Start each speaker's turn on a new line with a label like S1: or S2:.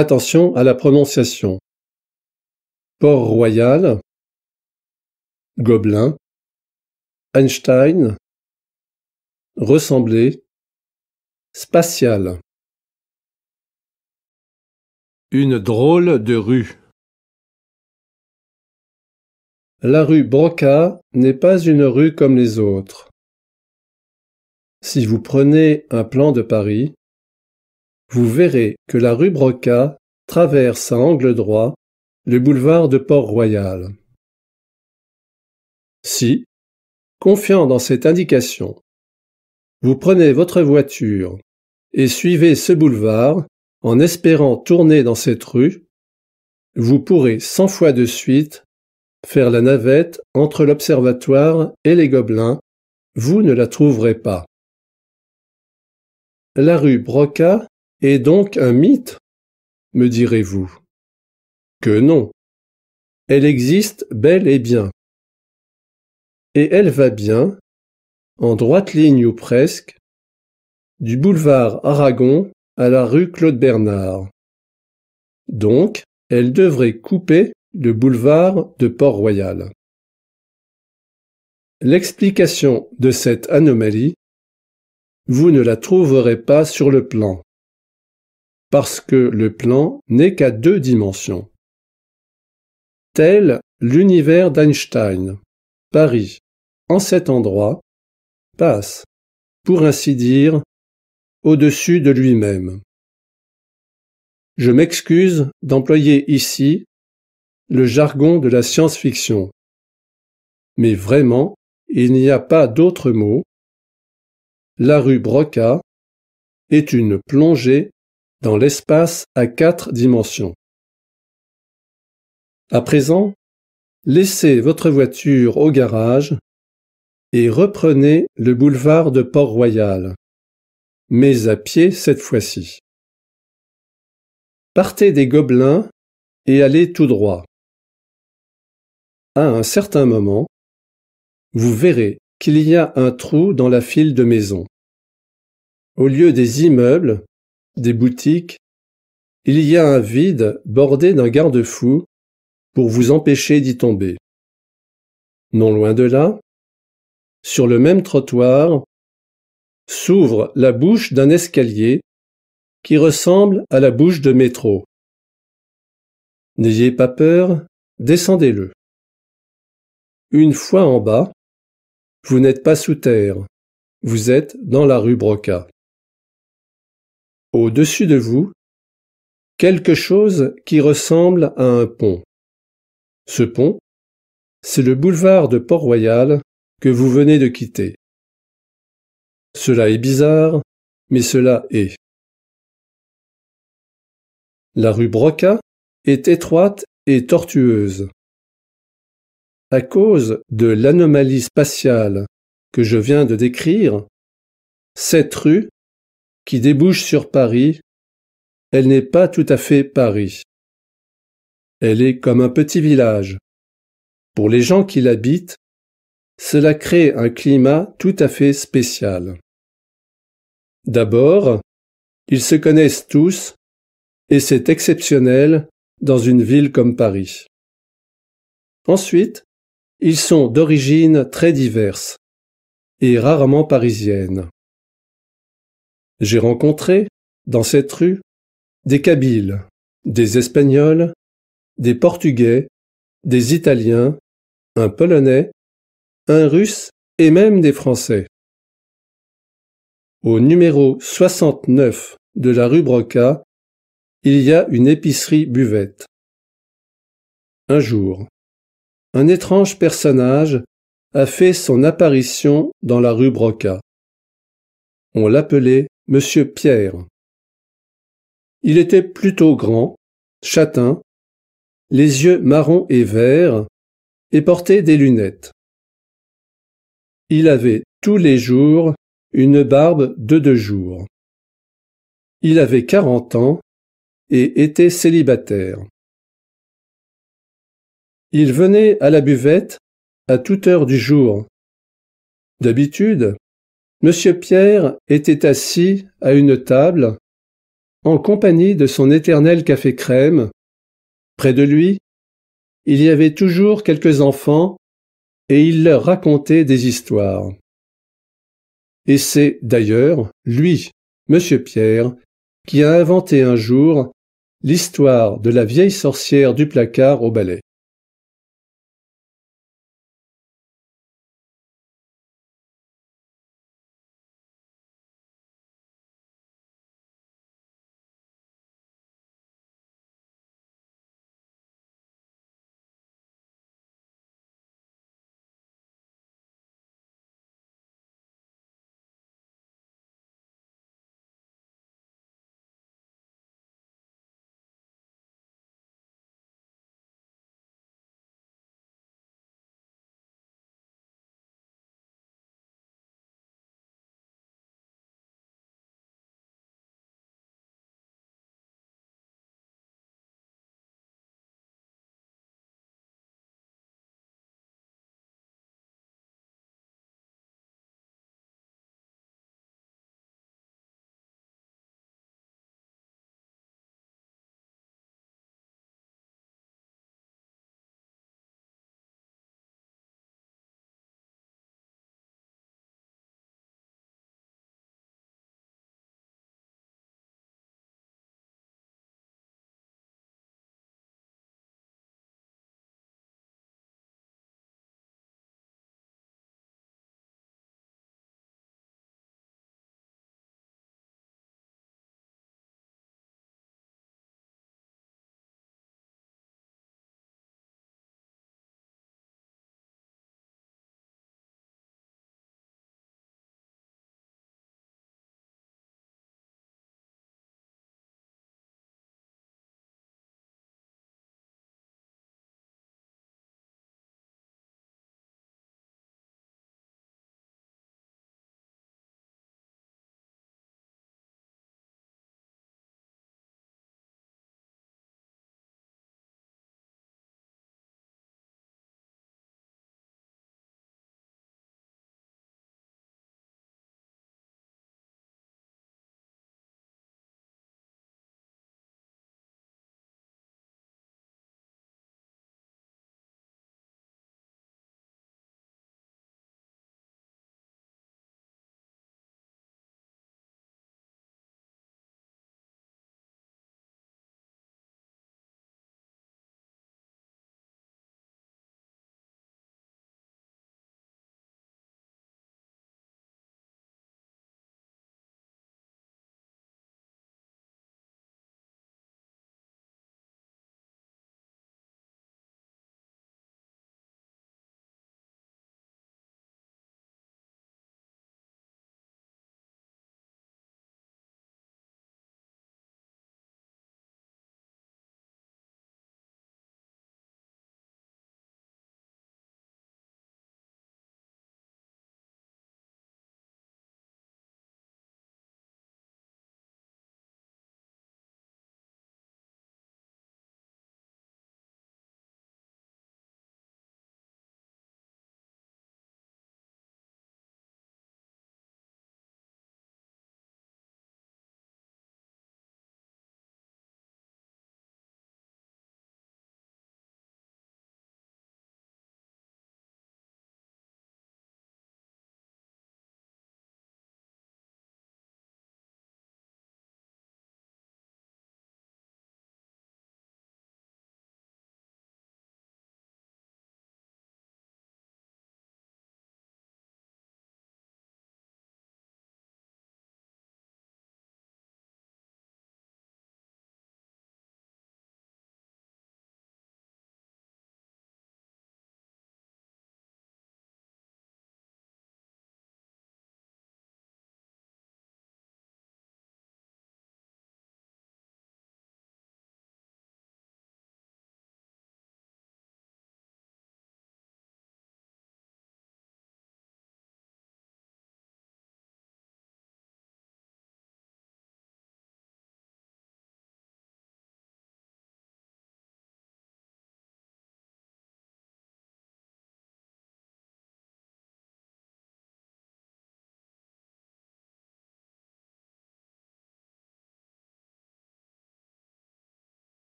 S1: Attention à la prononciation. Port-Royal, Gobelin, Einstein, ressembler, spatial. Une drôle de rue. La rue Broca n'est pas une rue comme les autres. Si vous prenez un plan de Paris, vous verrez que la rue Broca traverse à angle droit le boulevard de Port-Royal. Si, confiant dans cette indication, vous prenez votre voiture et suivez ce boulevard en espérant tourner dans cette rue, vous pourrez 100 fois de suite faire la navette entre l'Observatoire et les Gobelins, vous ne la trouverez pas. La rue Broca est donc un mythe, me direz-vous. Que non, elle existe bel et bien. Et elle va bien, en droite ligne ou presque, du boulevard Aragon à la rue Claude-Bernard. Donc, elle devrait couper le boulevard de Port-Royal. L'explication de cette anomalie, vous ne la trouverez pas sur le plan, parce que le plan n'est qu'à 2 dimensions. Tel l'univers d'Einstein, Paris, en cet endroit, passe, pour ainsi dire, au-dessus de lui-même. Je m'excuse d'employer ici le jargon de la science-fiction. Mais vraiment, il n'y a pas d'autre mot. La rue Broca est une plongée dans l'espace à 4 dimensions. À présent, laissez votre voiture au garage et reprenez le boulevard de Port-Royal, mais à pied cette fois-ci. Partez des Gobelins et allez tout droit. À un certain moment, vous verrez qu'il y a un trou dans la file de maisons. Au lieu des immeubles, des boutiques, il y a un vide bordé d'un garde-fou pour vous empêcher d'y tomber. Non loin de là, sur le même trottoir, s'ouvre la bouche d'un escalier qui ressemble à la bouche de métro. N'ayez pas peur, descendez-le. Une fois en bas, vous n'êtes pas sous terre, vous êtes dans la rue Broca. Au-dessus de vous, quelque chose qui ressemble à un pont. Ce pont, c'est le boulevard de Port-Royal que vous venez de quitter. Cela est bizarre, mais cela est. La rue Broca est étroite et tortueuse. À cause de l'anomalie spatiale que je viens de décrire, cette rue, qui débouche sur Paris, elle n'est pas tout à fait Paris. Elle est comme un petit village. Pour les gens qui l'habitent, cela crée un climat tout à fait spécial. D'abord, ils se connaissent tous, et c'est exceptionnel dans une ville comme Paris. Ensuite, ils sont d'origines très diverses et rarement parisiennes. J'ai rencontré, dans cette rue, des Kabyles, des Espagnols, des Portugais, des Italiens, un Polonais, un Russe et même des Français. Au numéro 69 de la rue Broca, il y a une épicerie-buvette. Un jour, un étrange personnage a fait son apparition dans la rue Broca. On l'appelait Monsieur Pierre. Il était plutôt grand, châtain, les yeux marrons et verts, et portait des lunettes. Il avait tous les jours une barbe de 2 jours. Il avait 40 ans et était célibataire. Il venait à la buvette à toute heure du jour. D'habitude, Monsieur Pierre était assis à une table en compagnie de son éternel café crème. Près de lui, il y avait toujours quelques enfants et il leur racontait des histoires. Et c'est, d'ailleurs, lui, Monsieur Pierre, qui a inventé un jour l'histoire de la vieille sorcière du placard au balai.